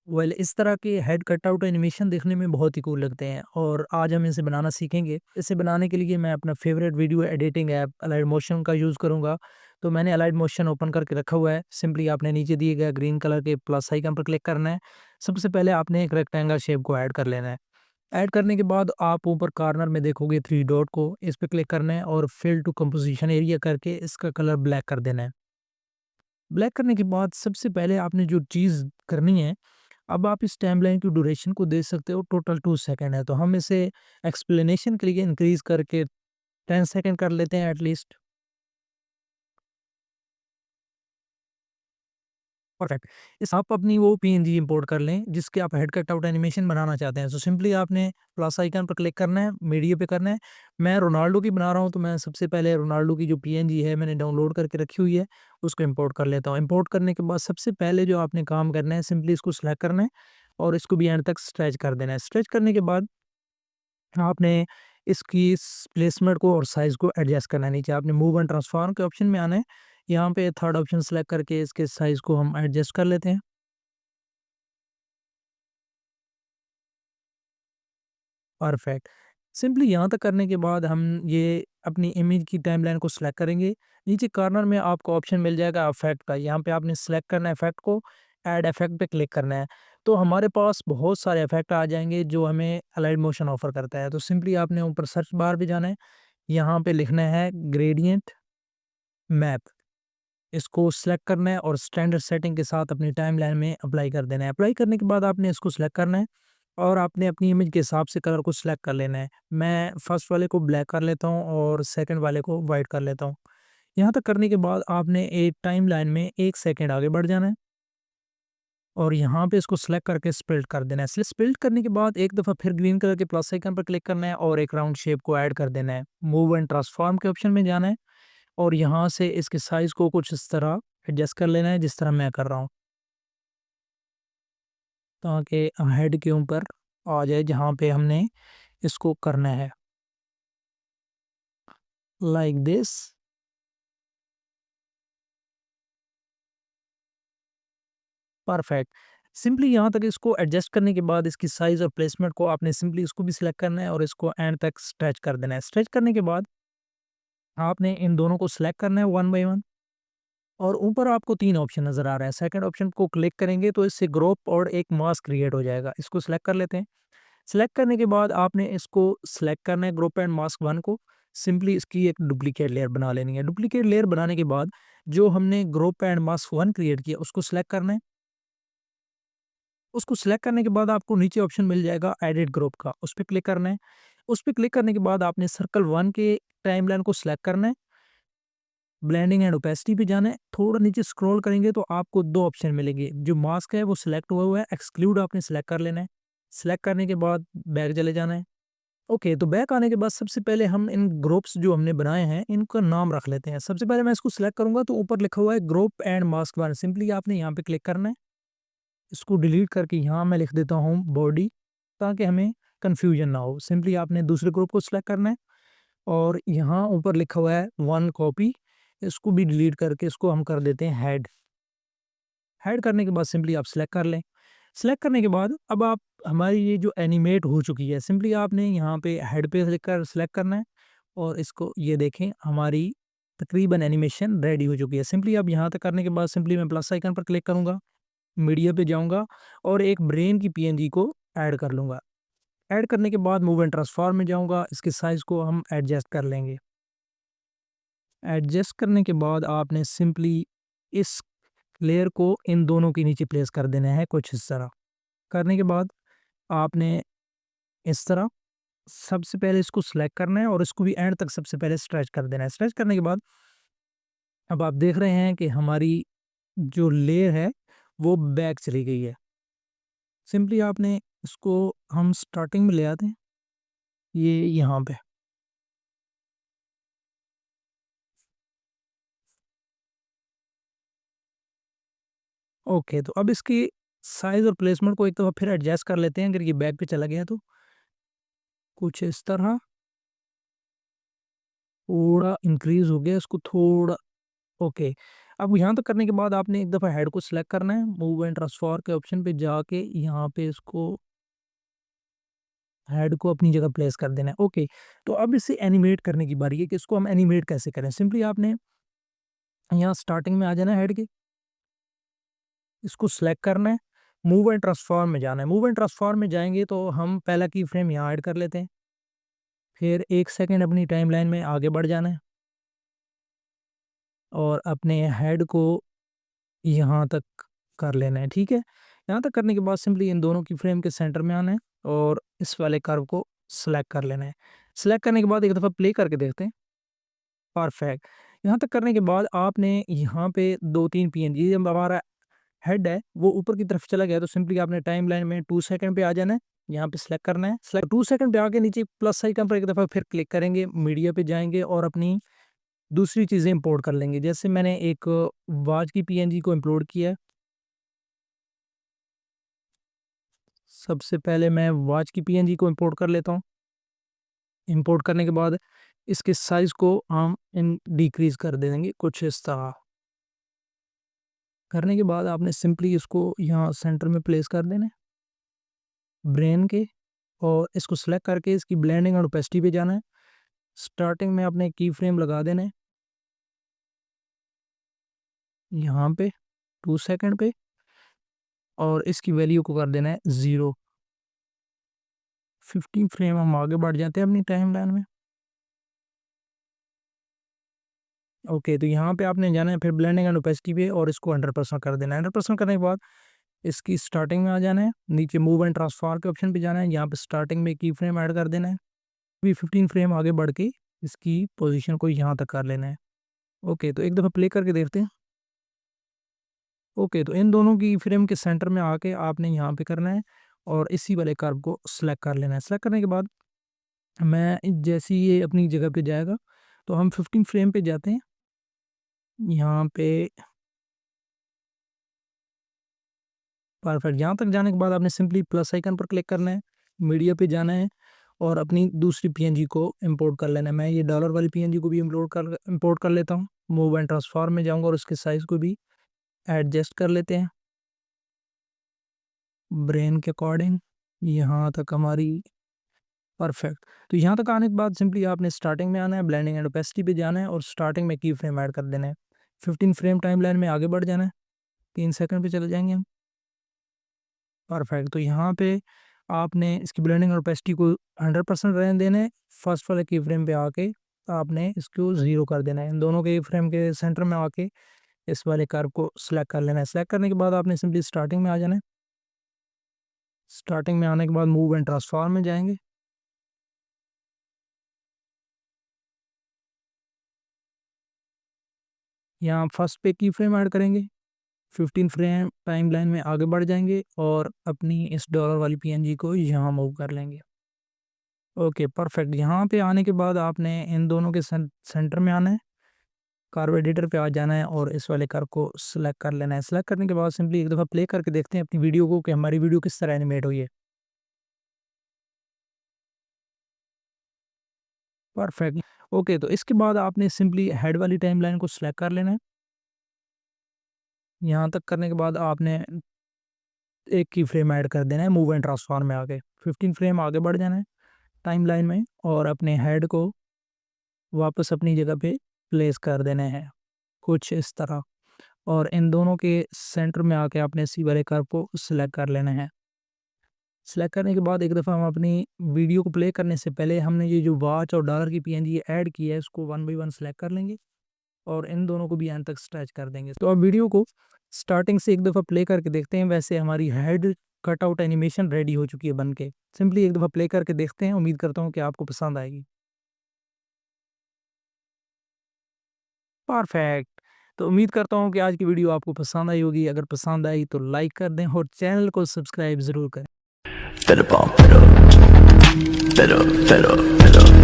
इस तरह के हेड कटआउट एनिमेशन देखने में बहुत ही कूल लगते हैं और आज हम इसे बनाना सीखेंगे। इसे बनाने के लिए मैं अपना favourite video editing app Alight Motion का यूज़ करूँगा। तो मैंने अलाइट मोशन ओपन करके रखा हुआ है। सिंपली आपने नीचे दिए गए ग्रीन कलर के प्लस आइकन पर क्लिक करना है। सबसे पहले आपने एक रेक्टेंगल शेप को ऐड कर लेना है। ऐड करने के बाद आप ऊपर कॉर्नर में देखोगे 3 डॉट को, इस पे क्लिक करना है और फिल टू कंपोज़िशन एरिया करके इसका कलर ब्लैक कर देना है। ब्लैक करने के बाद सबसे पहले आपने जो चीज़ करनी है, अब आप इस टाइमलाइन की ड्यूरेशन को दे सकते हो टोटल 2 सेकंड है, तो हम इसे एक्सप्लेनेशन के लिए इंक्रीज़ करके 10 सेकंड कर लेते हैं एटलीस्ट। परफेक्ट। इस आप अपनी वो पीएनजी इंपोर्ट कर लें जिसके आप हेड कट आउट एनिमेशन बनाना चाहते हैं। सो सिंपली आपने प्लस आइकन पर क्लिक करना है, मीडिया पे करना है। मैं रोनाल्डो की बना रहा हूँ, तो मैं सबसे पहले रोनाल्डो की जो पीएनजी है मैंने डाउनलोड करके रखी हुई है, उसको इंपोर्ट कर लेता हूँ। इंपोर्ट करने के बाद सबसे पहले जो आपने काम करना है, सिंपली इसको सिलेक्ट करना है और इसको भी एंड तक स्ट्रेच कर देना है। स्ट्रेच करने के बाद आपने इसकी प्लेसमेंट को और साइज़ को एडजस्ट करना है। नीचे आपने मूव एंड ट्रांसफॉर्म के ऑप्शन में आना है। यहाँ पे थर्ड ऑप्शन सेलेक्ट करके इसके साइज़ को हम एडजस्ट कर लेते हैं। परफेक्ट। सिंपली यहाँ तक करने के बाद हम ये अपनी इमेज की टाइमलाइन को सिलेक्ट करेंगे। नीचे कॉर्नर में आपको ऑप्शन मिल जाएगा इफेक्ट का, यहाँ पे आपने सिलेक्ट करना है इफेक्ट को, ऐड इफेक्ट पे क्लिक करना है। तो हमारे पास बहुत सारे इफेक्ट आ जाएँगे जो हमें अलाइड मोशन ऑफ़र करता है। तो सिंपली आपने ऊपर सर्च बार पे जाना है, यहाँ पे लिखना है ग्रेडिएंट मैप। इसको सिलेक्ट करना है और स्टैंडर्ड सेटिंग के साथ अपनी टाइमलाइन में अप्लाई कर देना है। अप्लाई करने के बाद आपने इसको सिलेक्ट करना है और आपने अपनी इमेज के हिसाब से कलर को सिलेक्ट कर लेना है। मैं फर्स्ट वाले को ब्लैक कर लेता हूँ और सेकंड वाले को वाइट कर लेता हूँ। यहाँ तक करने के बाद आपने एक टाइमलाइन में 1 सेकंड आगे बढ़ जाना है और यहाँ पे इसको सिलेक्ट करके स्प्लिट कर देना है। स्प्लिट करने के बाद एक दफ़ा फिर ग्रीन कलर के प्लस आइकन पर क्लिक करना है और एक राउंड शेप को ऐड कर देना है। मूव एंड ट्रांसफॉर्म के ऑप्शन में जाना है और यहाँ से इसके साइज़ को कुछ इस तरह एडजस्ट कर लेना है जिस तरह मैं कर रहा हूँ, ताकि हेड के ऊपर आ जाए जहाँ पे हमने इसको करना है, लाइक दिस। परफेक्ट। सिंपली यहाँ तक इसको एडजस्ट करने के बाद इसकी साइज़ और प्लेसमेंट को आपने सिंपली इसको भी सिलेक्ट करना है और इसको एंड तक स्ट्रेच कर देना है। स्ट्रेच करने के बाद आपने इन दोनों को सिलेक्ट करना है वन बाय वन और ऊपर आपको 3 ऑप्शन नज़र आ रहा है। सेकंड ऑप्शन को क्लिक करेंगे तो इससे ग्रुप और एक मास्क क्रिएट हो जाएगा। इसको सिलेक्ट कर लेते हैं। सिलेक्ट करने के बाद आपने इसको सिलेक्ट करना है ग्रुप एंड मास्क वन को। सिंपली इसकी एक डुप्लीकेट लेयर बना लेनी है। डुप्लीकेट लेयर बनाने के बाद जो हमने group and mask one create किया उसको सिलेक्ट करना है। उसको सिलेक्ट करने के बाद आपको नीचे ऑप्शन मिल जाएगा एडिट ग्रुप का, उस पे क्लिक करना है। उस पे क्लिक करने के बाद आपने सर्कल वन के टाइमलाइन को सिलेक्ट करना है। ब्लेंडिंग एंड ओपेसिटी पे जाना है। थोड़ा नीचे स्क्रॉल करेंगे तो आपको 2 ऑप्शन मिलेंगे। जो मास्क है वो सिलेक्ट हुआ हुआ है, एक्सक्लूड आपने सिलेक्ट कर लेना है। सिलेक्ट करने के बाद बैक चले जाना है। ओके, तो बैक आने के बाद सबसे पहले हम इन ग्रुप्स जो हमने बनाए हैं, इनका नाम रख लेते हैं। सबसे पहले मैं इसको सिलेक्ट करूँगा तो ऊपर लिखा हुआ है group and mask one, simply आपने यहाँ पे क्लिक करना है। इसको डिलीट करके यहाँ मैं लिख देता हूँ बॉडी, ताकि हमें कन्फ्यूजन ना हो। सिंपली आपने दूसरे ग्रुप को सिलेक्ट करना है और यहाँ ऊपर लिखा हुआ है वन कॉपी, इसको भी डिलीट करके इसको हम कर देते हैं हेड। हेड करने के बाद सिंपली आप सिलेक्ट कर लें। सिलेक्ट करने के बाद अब आप हमारी ये जो एनिमेट हो चुकी है, सिंपली आपने यहाँ पे हेड पे क्लिक कर सिलेक्ट करना है और इसको ये देखें हमारी तकरीबन एनिमेशन रेडी हो चुकी है। सिंपली अब यहाँ तक करने के बाद सिंपली मैं प्लस आइकन पर क्लिक करूँगा, मीडिया पे जाऊँगा और एक ब्रेन की पीएनजी को ऐड कर लूँगा। ऐड करने के बाद मूव एंड ट्रांसफॉर्म में जाऊँगा, इसके साइज़ को हम एडजस्ट कर लेंगे। एडजस्ट करने के बाद आपने सिंपली इस लेयर को इन दोनों के नीचे प्लेस कर देना है कुछ इस तरह। करने के बाद आपने इस तरह सबसे पहले इसको सिलेक्ट करना है और इसको भी एंड तक सबसे पहले स्ट्रेच कर देना है। स्ट्रेच करने के बाद अब आप देख रहे हैं कि हमारी जो लेयर है वो बैक चली गई है। सिंपली आपने इसको हम स्टार्टिंग में ले आते हैं, ये यहाँ पे। ओके, तो अब इसकी साइज़ और प्लेसमेंट को एक दफ़ा फिर एडजस्ट कर लेते हैं। अगर ये बैक पे चला गया तो कुछ इस तरह थोड़ा इंक्रीज़ हो गया, इसको थोड़ा। ओके, अब यहाँ तक करने के बाद आपने एक दफ़ा हेड को सिलेक्ट करना है, मूव एंड ट्रांसफॉर्म के ऑप्शन पे जाके यहाँ पे इसको हेड को अपनी जगह प्लेस कर देना है। ओके, तो अब इसे एनिमेट करने की बारी है कि इसको हम एनिमेट कैसे करें। सिंपली आपने यहाँ स्टार्टिंग में आ जाना है हेड के, इसको सिलेक्ट करना है, मूव एंड ट्रांसफॉर्म में जाना है। मूव एंड ट्रांसफॉर्म में जाएँगे तो हम पहला की फ्रेम यहाँ ऐड कर लेते हैं, फिर 1 सेकंड अपनी टाइमलाइन में आगे बढ़ जाना है और अपने हेड को यहाँ तक कर लेना है, ठीक है? यहाँ तक करने के बाद सिंपली इन दोनों की फ्रेम के सेंटर में आना है और इस वाले कर्व को सेलेक्ट कर लेना है। सेलेक्ट करने के बाद एक दफ़ा प्ले करके देखते हैं। परफेक्ट। यहाँ तक करने के बाद आपने यहाँ पे 2-3 पीएनजी, जब हमारा हेड है वो ऊपर की तरफ चला गया तो सिंपली आपने टाइमलाइन में 2 सेकंड पे आ जाना है। यहाँ पे सेलेक्ट करना है। सेलेक्ट 2 सेकंड पे आके नीचे प्लस आइकन पर एक दफ़ा फिर क्लिक करेंगे, मीडिया पे जाएँगे और अपनी दूसरी चीज़ें इंपोर्ट कर लेंगे। जैसे मैंने एक वॉच की पीएनजी को इंपोर्ट किया है। सबसे पहले मैं वॉच की पीएनजी को इंपोर्ट कर लेता हूँ। इंपोर्ट करने के बाद इसके साइज़ को हम डिक्रीज़ कर दे देंगे कुछ इस तरह। करने के बाद आपने सिंपली इसको यहाँ सेंटर में प्लेस कर देना है, ब्रेन के, और इसको सेलेक्ट करके इसकी ब्लेंडिंग और ओपेसिटी पे जाना है। स्टार्टिंग में आपने की फ्रेम लगा देना है यहाँ पे 2 सेकंड पे और इसकी वैल्यू को कर देना है 0। 15 फ्रेम हम आगे बढ़ जाते हैं अपनी टाइमलाइन में। ओके, तो यहाँ पे आपने जाना है फिर ब्लेंडिंग एंड ओपेसिटी पे और इसको 100% कर देना है। 100% करने के बाद इसकी स्टार्टिंग में आ जाना है, नीचे मूव एंड ट्रांसफॉर्म के ऑप्शन पे जाना है, यहाँ पे स्टार्टिंग में की फ्रेम ऐड कर देना है। अभी 15 फ्रेम आगे बढ़ के इसकी पोजीशन को यहाँ तक कर लेना है। ओके, तो एक दफ़ा प्ले करके देखते हैं। ओके, तो इन दोनों की फ्रेम के सेंटर में आके आपने यहाँ पे करना है और इसी वाले कर्व को सेलेक्ट कर लेना है। सेलेक्ट करने के बाद जैसे ही ये अपनी जगह पे जाएगा तो हम 15 फ्रेम पे जाते हैं। यहाँ पे परफेक्ट। यहाँ तक जाने के बाद आपने सिंपली प्लस आइकन पर क्लिक करना है, मीडिया पे जाना है और अपनी दूसरी पीएनजी को इंपोर्ट कर लेना है। मैं ये डॉलर वाली पीएनजी को भी इंपोर्ट कर लेता हूँ। मूव एंड ट्रांसफॉर्म में जाऊँगा और उसके साइज़ को भी एडजस्ट कर लेते हैं ब्रेन के अकॉर्डिंग। यहाँ तक हमारी परफेक्ट। तो यहाँ तक आने के बाद सिंपली आपने स्टार्टिंग में आना है, ब्लेंडिंग एंड ओपेसिटी पे जाना है और स्टार्टिंग में की फ्रेम ऐड कर देना है। 15 फ्रेम टाइमलाइन में आगे बढ़ जाना है, 3 सेकंड पे चले जाएँगे हम। परफेक्ट। तो यहाँ पे आपने इसकी ब्लेंडिंग और ओपेसिटी को 100% रहने देना है। फर्स्ट वाले की फ्रेम पे आके आपने इसको 0 कर देना है। इन दोनों के फ्रेम के सेंटर में आके इस वाले कर्व को सेलेक्ट कर लेना है। सेलेक्ट करने के बाद आपने सिंपली स्टार्टिंग में आ जाना है। स्टार्टिंग में आने के बाद मूव एंड ट्रांसफॉर्म में जाएँगे। यहाँ फर्स्ट पे की फ्रेम ऐड करेंगे, 15 फ्रेम टाइमलाइन में आगे बढ़ जाएँगे और अपनी इस डॉलर वाली पीएनजी को यहाँ मूव कर लेंगे। Okay, perfect. यहाँ पे आने के बाद आपने इन दोनों के सेंटर में आना है, कर्व एडिटर पे आ जाना है और इस वाले कर्व को सेलेक्ट कर लेना है। सेलेक्ट करने के बाद सिंपली एक दफ़ा प्ले करके देखते हैं अपनी वीडियो को कि हमारी वीडियो किस तरह एनिमेट हुई है। परफेक्ट। ओके, तो इसके बाद आपने सिंपली हेड वाली टाइमलाइन को सेलेक्ट कर लेना है। यहाँ तक करने के बाद आपने एक की फ्रेम ऐड कर देना है मूव एंड ट्रांसफॉर्म में आके। 15 फ्रेम आगे बढ़ जाना है टाइमलाइन में और अपने हेड को वापस अपनी जगह पे प्लेस कर देना है, कुछ इस तरह। और इन दोनों के सेंटर में आके आपने इसी वाले कर्व को सेलेक्ट कर लेना है। सेलेक्ट करने के बाद एक दफ़ा हम अपनी वीडियो को प्ले करने से पहले हमने ये जो वॉच और डॉलर की पीएनजी ऐड की है इसको 1 बाय 1 सेलेक्ट कर लेंगे और इन दोनों को भी एंड तक स्ट्रेच कर देंगे। तो अब वीडियो को स्टार्टिंग से एक दफ़ा प्ले करके देखते हैं। वैसे हमारी हेड कटआउट एनिमेशन रेडी हो चुकी है बन के। सिंपली एक दफ़ा प्ले करके देखते हैं, उम्मीद करता हूँ कि आपको पसंद आएगी। परफेक्ट। तो उम्मीद करता हूँ कि आज की वीडियो आपको पसंद आई होगी। अगर पसंद आई तो लाइक कर दें और चैनल को सब्सक्राइब ज़रूर करें। Fiddle ball, fiddle, fiddle, fiddle, fiddle.